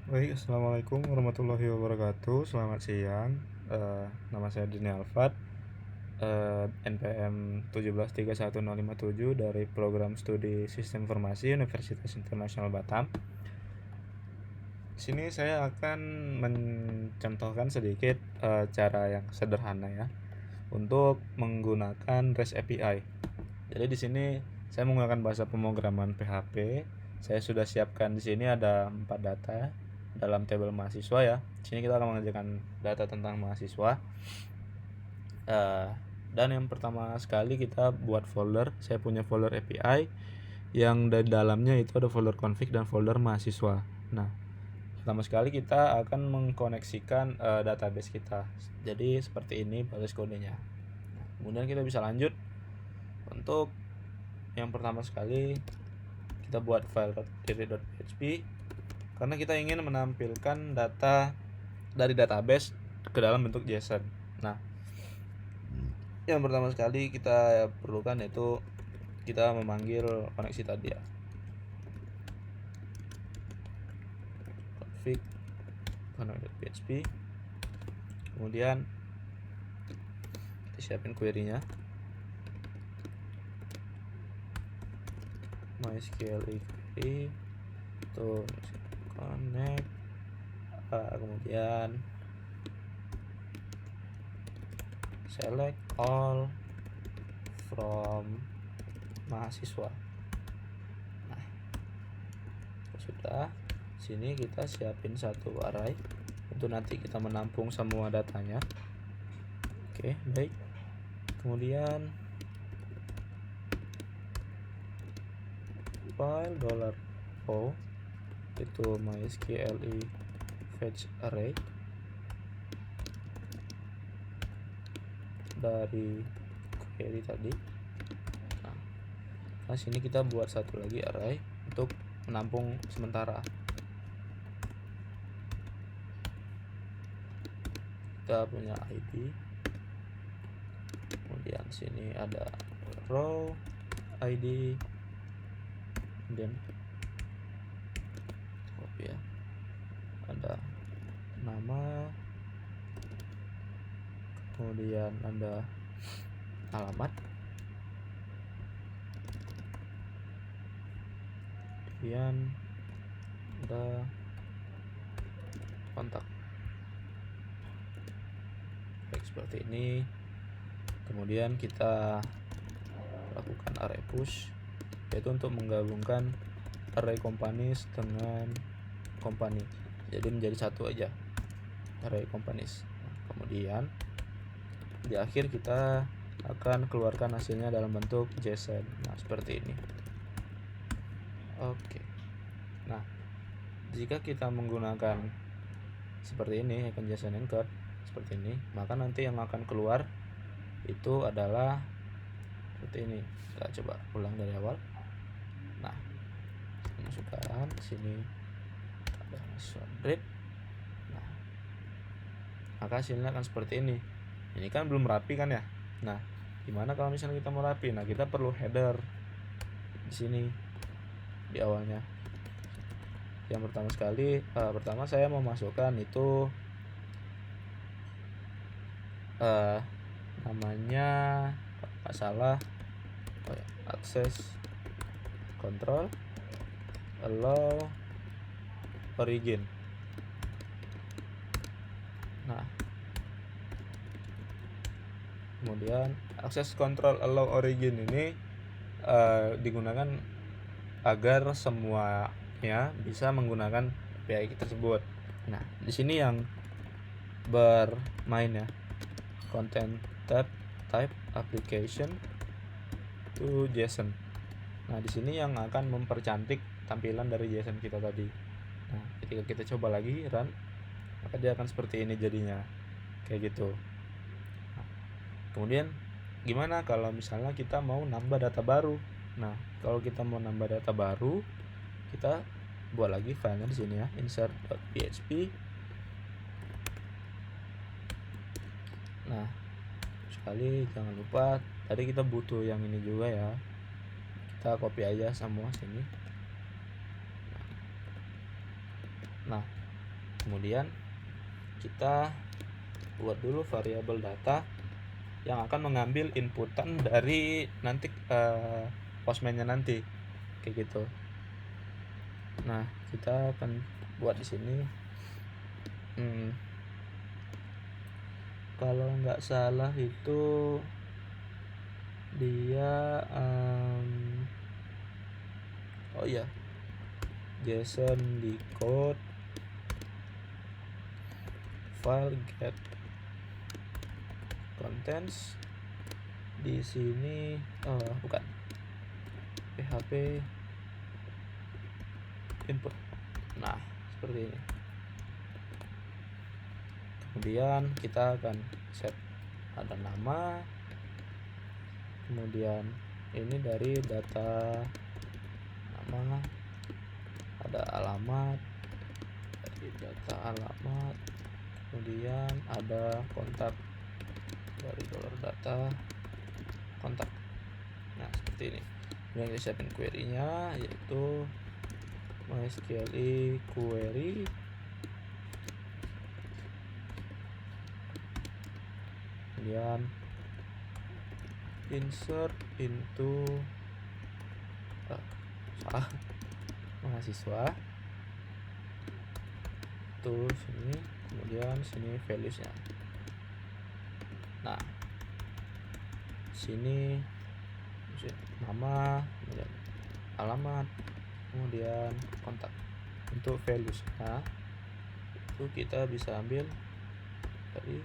Baik, assalamualaikum warahmatullahi wabarakatuh. Selamat siang. Nama saya Dini Alfat, NPM 1731057 dari Program Studi Sistem Informasi Universitas Internasional Batam. Di sini saya akan mencontohkan sedikit cara yang sederhana ya untuk menggunakan REST API. Jadi di sini saya menggunakan bahasa pemrograman PHP. Saya sudah siapkan di sini ada 4 data dalam tabel mahasiswa ya. Di sini kita akan mengerjakan data tentang mahasiswa. Dan yang pertama sekali kita buat folder. Saya punya folder API yang di dalamnya itu ada folder config dan folder mahasiswa. Nah, pertama sekali kita akan mengkoneksikan database kita. Jadi seperti ini baris kodenya. Kemudian kita bisa lanjut untuk yang pertama sekali kita buat file .php karena kita ingin menampilkan data dari database ke dalam bentuk JSON. Nah, yang pertama sekali kita perlukan yaitu kita memanggil koneksi tadi ya, config connect.php. Kemudian kita siapin query-nya, MySQL query itu connect, kemudian select all from mahasiswa. Nah, sudah, sini kita siapin satu array untuk nanti kita menampung semua datanya. Oke, baik. Kemudian file $o itu MySQL fetch array dari query tadi. Nah, sini kita buat satu lagi array untuk menampung sementara. Kita punya ID, kemudian sini ada row ID, kemudian copy ya, ada nama, kemudian ada alamat, kemudian ada kontak. Baik, seperti ini. Kemudian kita lakukan array push, yaitu untuk menggabungkan array companies dengan company, jadi menjadi satu aja array companies. Kemudian di akhir kita akan keluarkan hasilnya dalam bentuk JSON. Nah, seperti ini. Oke. Nah, jika kita menggunakan seperti ini, icon JSON encode seperti ini, maka nanti yang akan keluar itu adalah seperti ini. Kita coba ulang dari awal. Nah, masukkan sini ada read. Nah, maka hasilnya akan seperti ini. Ini kan belum rapi kan ya. Nah, gimana kalau misalnya kita mau rapi? Nah, kita perlu header di sini di awalnya. Yang pertama sekali, pertama saya mau masukkan itu namanya nggak salah, access control allow origin. Nah, kemudian access control allow origin ini digunakan agar semuanya bisa menggunakan API tersebut. Nah, di sini yang bermain ya, content type application to JSON. Nah, di sini yang akan mempercantik tampilan dari JSON kita tadi. Nah, ketika kita coba lagi run, maka dia akan seperti ini jadinya, kayak gitu. Nah, kemudian gimana kalau misalnya kita mau nambah data baru? Nah, kalau kita mau nambah data baru, kita buat lagi filenya di sini ya, insert.php. Nah, sekali jangan lupa tadi kita butuh yang ini juga ya, kita copy aja semua sini. Nah, Kemudian kita buat dulu variabel data yang akan mengambil inputan dari nanti postman-nya nanti kayak gitu. Nah, kita akan buat di sini kalau nggak salah itu dia JSON decode file get contents di sini bukan PHP input. Nah, seperti ini. Kemudian kita akan set ada nama, kemudian ini dari data nama, ada alamat dari data alamat, kemudian ada kontak dari $data kontak. Nah, seperti ini. Kemudian kita siapin query-nya, yaitu MySQL query kemudian insert into mahasiswa tuh sini, kemudian sini values-nya. Nah, sini nama, kemudian alamat, kemudian kontak. Untuk values itu kita bisa ambil dari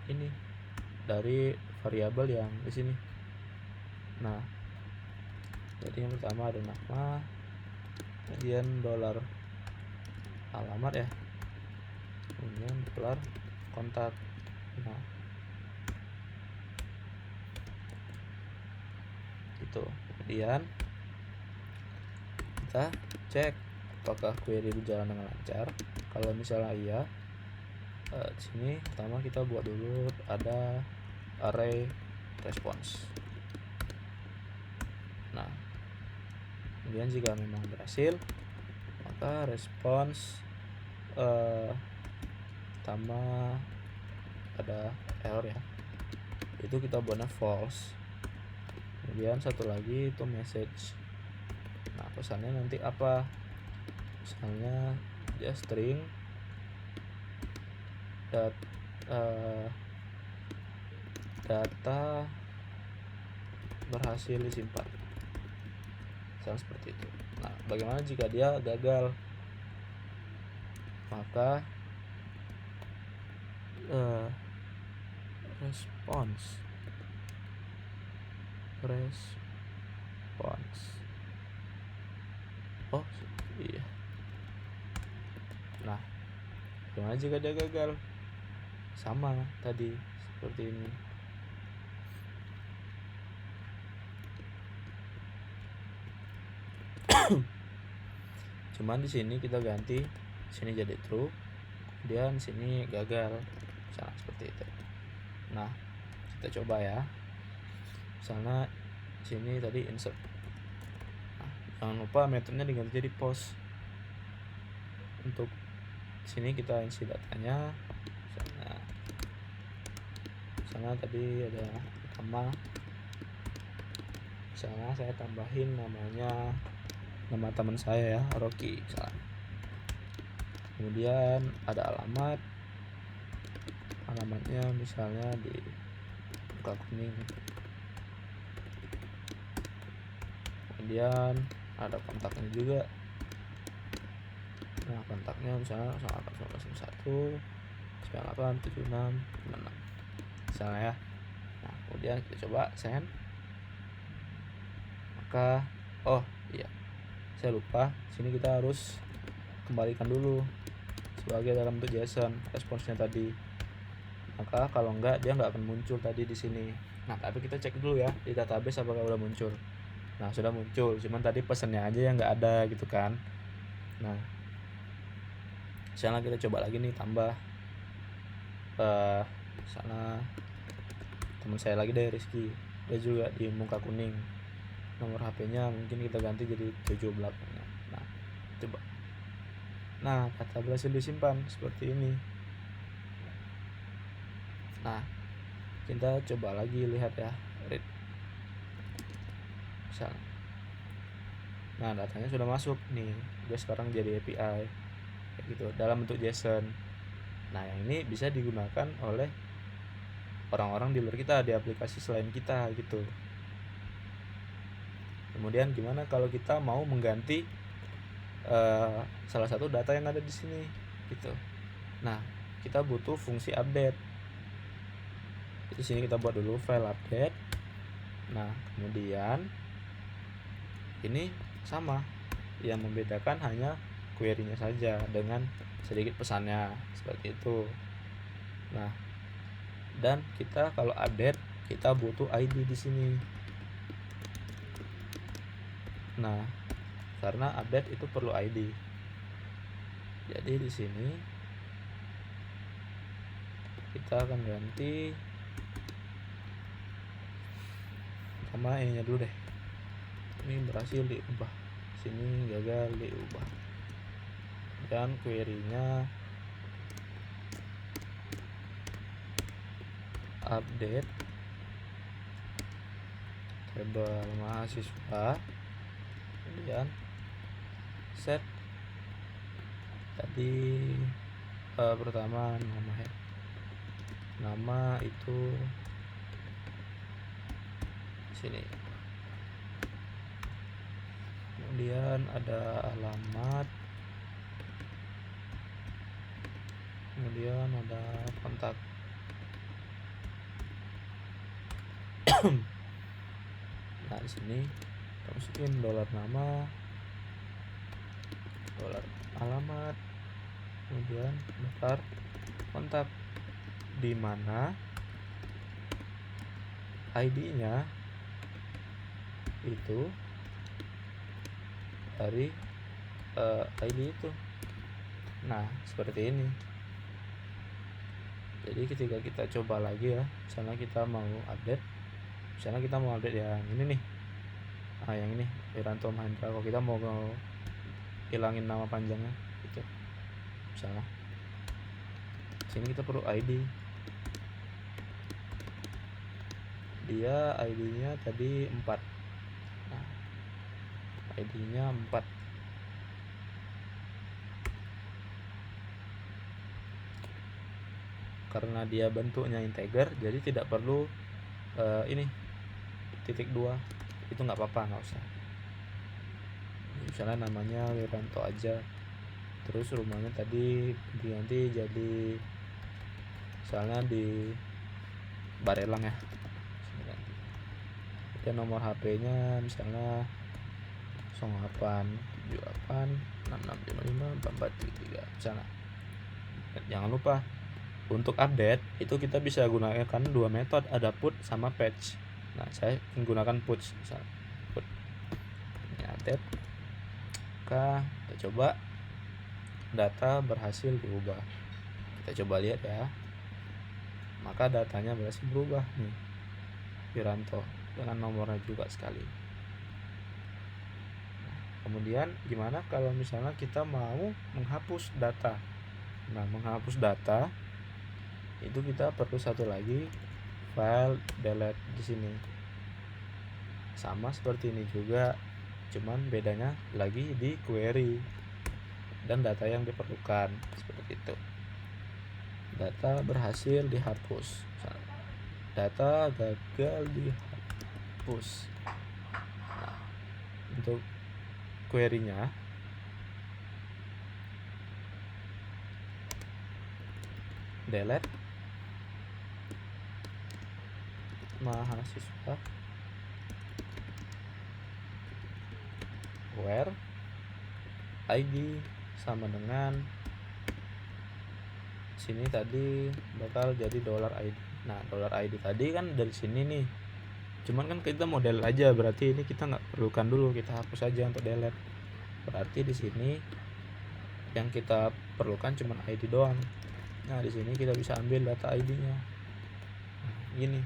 ini, dari variabel yang di sini. Nah, jadi yang pertama ada nama, kemudian $ alamat ya, kemudian $ kontak. Nah, itu. Kemudian kita cek apakah query berjalan dengan lancar. Kalau misalnya iya, di sini pertama kita buat dulu ada array response. Nah, kemudian jika memang berhasil, maka response pertama ada error ya, itu kita buatnya false. Kemudian satu lagi itu message. Nah, pesannya nanti apa? Misalnya dia string data berhasil disimpan, misalnya seperti itu. Nah, bagaimana jika dia gagal? Maka response oh iya. Nah, bagaimana jika dia gagal? Sama tadi seperti ini. Cuman di sini kita ganti, sini jadi true, kemudian sini gagal, misalnya seperti itu. Nah, kita coba ya. Misalnya sini tadi insert. Nah, jangan lupa metodenya diganti jadi post. Untuk sini kita isi datanya. Misalnya tadi ada nama, misalnya saya tambahin nama teman saya ya, Rocky misalnya. Kemudian ada alamatnya misalnya di muka kuning. Kemudian ada kontaknya juga. Nah, kontaknya misalnya 0891 987666 misalnya ya. Nah, kemudian kita coba send. Maka iya, saya lupa, sini kita harus kembalikan dulu sebagai dalam bentuk JSON responsnya tadi. Maka kalau enggak, dia nggak akan muncul tadi di sini. Nah, tapi kita cek dulu ya di database apakah udah muncul. Nah, sudah muncul, cuman tadi pesannya aja yang nggak ada gitu kan. Nah, misalnya kita coba lagi nih, tambah sana teman saya lagi deh, Rizky, dia juga di muka kuning. Nomor HP-nya mungkin kita ganti jadi 7 belakangnya. Nah, coba. Nah, data berhasil disimpan seperti ini. Nah, kita coba lagi lihat ya, read. Misal, nah datanya sudah masuk nih, dia sekarang jadi API kayak gitu dalam bentuk JSON. Nah, yang ini bisa digunakan oleh orang-orang di luar kita, di aplikasi selain kita gitu. Kemudian gimana kalau kita mau mengganti salah satu data yang ada di sini gitu. Nah, kita butuh fungsi update. Di sini kita buat dulu file update. Nah, kemudian ini sama, yang membedakan hanya query-nya saja dengan sedikit pesannya seperti itu. Nah, dan kita kalau update kita butuh ID di sini. Nah, karena update itu perlu ID. Jadi di sini kita akan ganti sama ininya dulu deh. Ini berhasil diubah, sini gagal diubah. Dan query-nya update table mahasiswa, kemudian set tadi pertama nama ya, nama itu sini, kemudian ada alamat, kemudian ada kontak. Nah, di sini kita masukin dolar nama, dolar alamat, kemudian daftar kontak, di mana ID-nya itu dari ID itu. Nah, seperti ini. Jadi ketika kita coba lagi ya, misalnya kita mau update, yang ini nih, yang ini Wiranto Mahendra. Kalau kita mau hilangin nama panjangnya gitu, misalnya sini kita perlu ID. Dia ID-nya tadi 4. Nah, ID-nya 4. Karena dia bentuknya integer, jadi tidak perlu ini titik 2. Itu nggak apa-apa, nggak usah. Misalnya namanya Wiranto aja, terus rumahnya tadi diganti jadi misalnya di Barelang ya, dan nomor HP-nya misalnya 08 78 6655 443 misalnya. Jangan lupa untuk update itu kita bisa gunakan dua metode, ada put sama patch. Nah, saya menggunakan put, misalnya put ini update. Kita coba data berhasil diubah, kita coba lihat ya, maka datanya berhasil berubah nih, Wiranto dengan nomornya juga sekali. Kemudian gimana kalau misalnya kita mau menghapus data? Nah, menghapus data itu kita perlu satu lagi, file delete di sini. Sama seperti ini juga, cuman bedanya lagi di query dan data yang diperlukan seperti itu. Data berhasil dihapus, data gagal dihapus. Nah, untuk query-nya delete mahasiswa where ID sama dengan sini tadi bakal jadi $ID. Nah, $ID tadi kan dari sini nih, cuman kan kita mau delete aja, berarti ini kita nggak perlukan dulu, kita hapus aja untuk delete. Berarti di sini yang kita perlukan cuman ID doang. Nah, di sini kita bisa ambil data ID-nya. Nah, gini.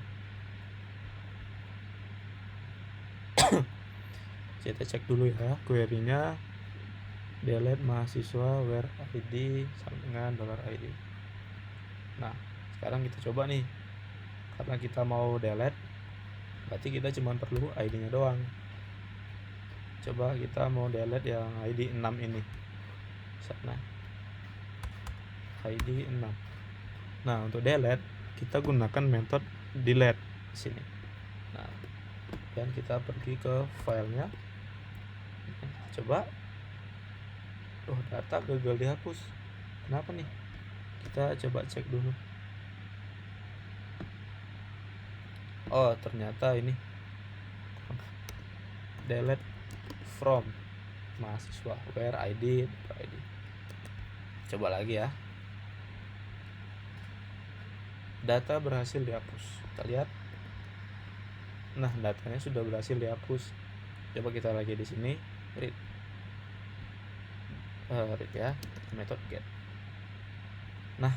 Kita cek dulu ya query-nya. delete mahasiswa where id sama dengan $id. Nah sekarang kita coba nih, karena kita mau delete berarti kita cuma perlu id-nya doang. Coba kita mau delete yang id 6 ini, sana id 6. Nah untuk delete kita gunakan metode delete sini. Nah dan kita pergi ke filenya, coba data gagal dihapus. Kenapa nih? Kita coba cek dulu. Oh ternyata ini delete from mahasiswa where id. Coba lagi ya, data berhasil dihapus. Kita lihat, nah datanya sudah berhasil dihapus. Coba kita lagi di sini read ya, method get. Nah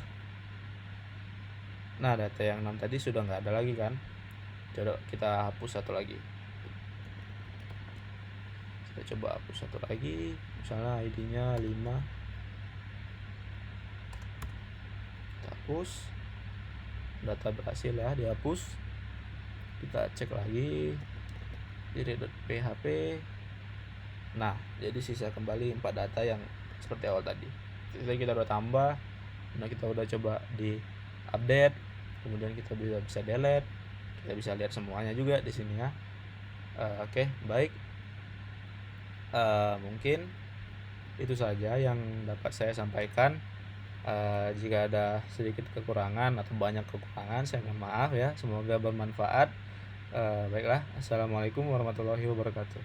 data yang 6 tadi sudah nggak ada lagi kan. Coba kita hapus satu lagi. Kita coba hapus satu lagi, misalnya id-nya 5. Kita hapus, data berhasil ya dihapus. Kita cek lagi di read.php. Nah jadi sisa kembali 4 data yang seperti awal tadi. Jadi kita udah tambah. Nah kita udah coba di update, kemudian kita bisa delete, kita bisa lihat semuanya juga di sini ya. Oke, baik. Mungkin itu saja yang dapat saya sampaikan. Jika ada sedikit kekurangan atau banyak kekurangan, saya mohon maaf ya. Semoga bermanfaat. Baiklah, assalamualaikum warahmatullahi wabarakatuh.